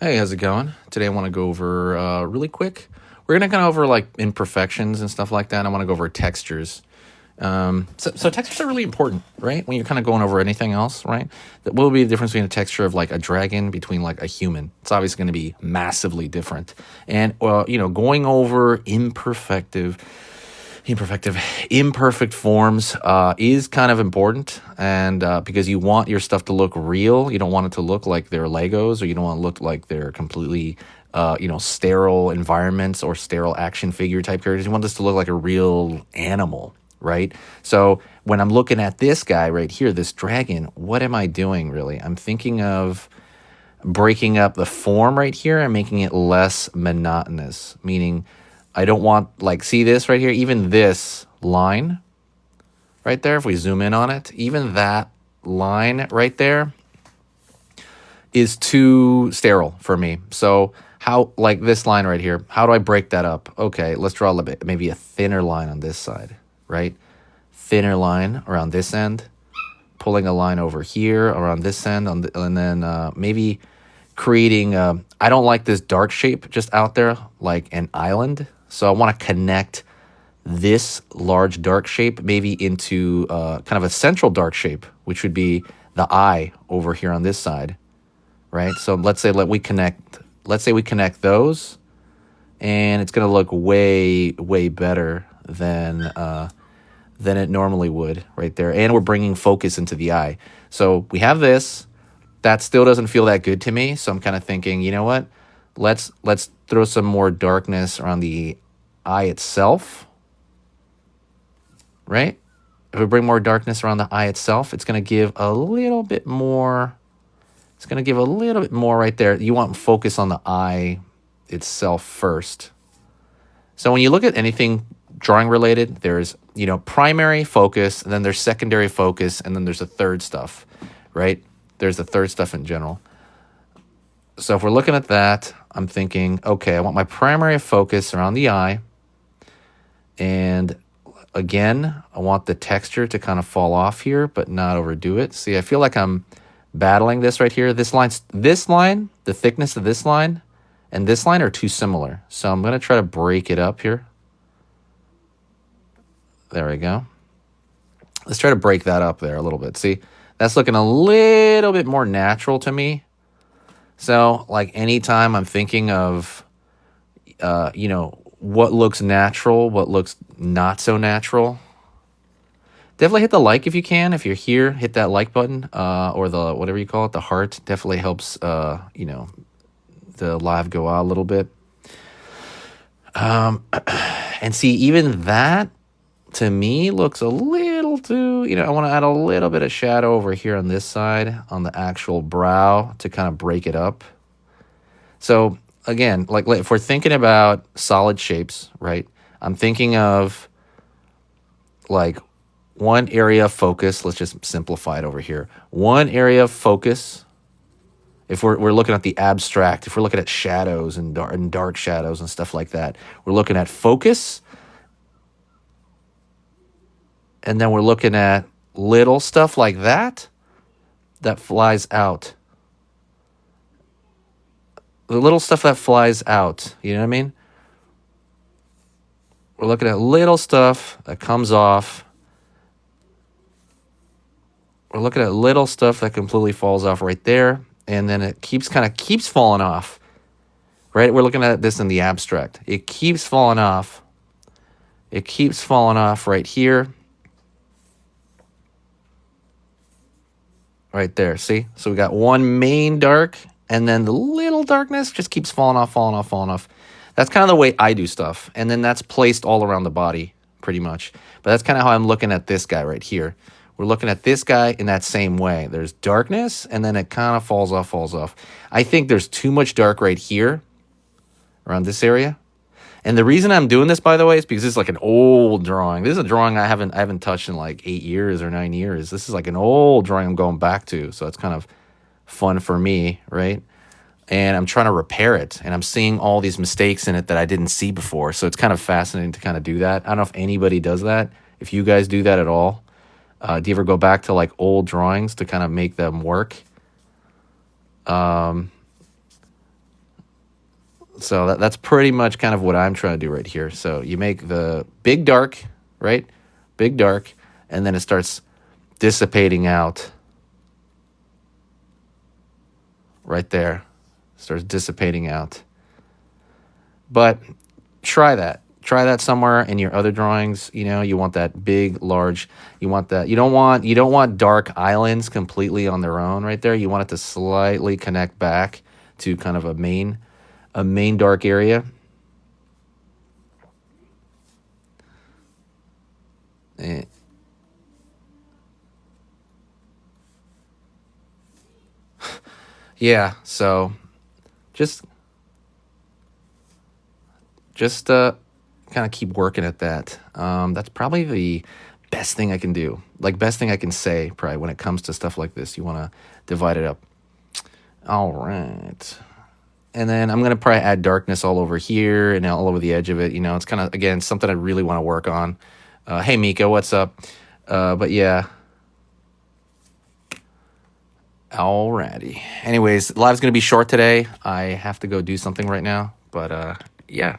Hey, how's it going? Today I want to go over really quick. We're gonna kind of over like imperfections and stuff like that. I want to go over textures. So textures are really important, right? When you're kind of going over anything else, right? What will be the difference between a texture of like a dragon between like a human? It's obviously going to be massively different. And going over imperfect forms is kind of important, and because you want your stuff to look real. You don't want it to look like they're Legos, or you don't want to look like they're completely sterile environments or sterile action figure type characters. You want this to look like a real animal, right? So when I'm looking at this guy right here, this dragon, what am I doing really? I'm thinking of breaking up the form right here and making it less monotonous, meaning I don't want, like, see this right here, even this line right there, if we zoom in on it, even that line right there is too sterile for me. So how, like this line right here, how do I break that up? Okay, let's draw a little bit, maybe a thinner line on this side, right? Thinner line around this end, pulling a line over here around this end, and then maybe creating, I don't like this dark shape just out there, like an island. So I want to connect this large dark shape maybe into kind of a central dark shape, which would be the eye over here on this side, right? So let's say we connect those, and it's going to look way better than it normally would right there. And we're bringing focus into the eye. So we have this. That still doesn't feel that good to me. So I'm kind of thinking, you know what? Let's throw some more darkness around the eye itself, right? If we bring more darkness around the eye itself, it's going to give a little bit more. It's going to give a little bit more right there. You want focus on the eye itself first. So when you look at anything drawing related, there's, primary focus, and then there's secondary focus, and then there's a third stuff, right? There's the third stuff in general. So if we're looking at that, I'm thinking, okay, I want my primary focus around the eye. And again, I want the texture to kind of fall off here, but not overdo it. See, I feel like I'm battling this right here. This line, the thickness of this line and this line are too similar. So I'm going to try to break it up here. There we go. Let's try to break that up there a little bit. See, that's looking a little bit more natural to me. So like anytime I'm thinking of, what looks natural, what looks not so natural, definitely hit the like if you can. If you're here, hit that like button, or the, whatever you call it, the heart. Definitely helps, the live go out a little bit. And see, even that, to me, looks a little too, I want to add a little bit of shadow over here on this side, on the actual brow, to kind of break it up. So again, like if we're thinking about solid shapes, right? I'm thinking of like one area of focus. Let's just simplify it over here. One area of focus. If we're looking at the abstract, if we're looking at shadows and dark shadows and stuff like that, we're looking at focus. And then we're looking at little stuff like that flies out. The little stuff that flies out, you know what I mean? We're looking at little stuff that comes off. We're looking at little stuff that completely falls off right there. And then it keeps falling off, right? We're looking at this in the abstract. It keeps falling off. It keeps falling off right here. Right there, see? So we got one main dark, and then the little darkness just keeps falling off. That's kind of the way I do stuff. And then that's placed all around the body, pretty much. But that's kind of how I'm looking at this guy right here. We're looking at this guy in that same way. There's darkness, and then it kind of falls off. I think there's too much dark right here, around this area. And the reason I'm doing this, by the way, is because this is like an old drawing. This is a drawing I haven't touched in like 8 years or 9 years. This is like an old drawing I'm going back to. So it's kind of fun for me, right? And I'm trying to repair it. And I'm seeing all these mistakes in it that I didn't see before. So it's kind of fascinating to kind of do that. I don't know if anybody does that. If you guys do that at all. Do you ever go back to like old drawings to kind of make them work? So that's pretty much kind of what I'm trying to do right here. So you make the big dark, right? Big dark, and then it starts dissipating out right there. Starts dissipating out. But try that. Try that somewhere in your other drawings. You know, you want that big, large. You want that. You don't want dark islands completely on their own right there. You want it to slightly connect back to kind of a main dark area. Eh, yeah, so just kind of keep working at that. That's probably the best thing I can do. Like best thing I can say probably when it comes to stuff like this. You want to divide it up. All right. And then I'm going to probably add darkness all over here and all over the edge of it. You know, it's kind of, again, something I really want to work on. Hey, Mika, what's up? But yeah. Alrighty. Anyways, live's going to be short today. I have to go do something right now. But yeah.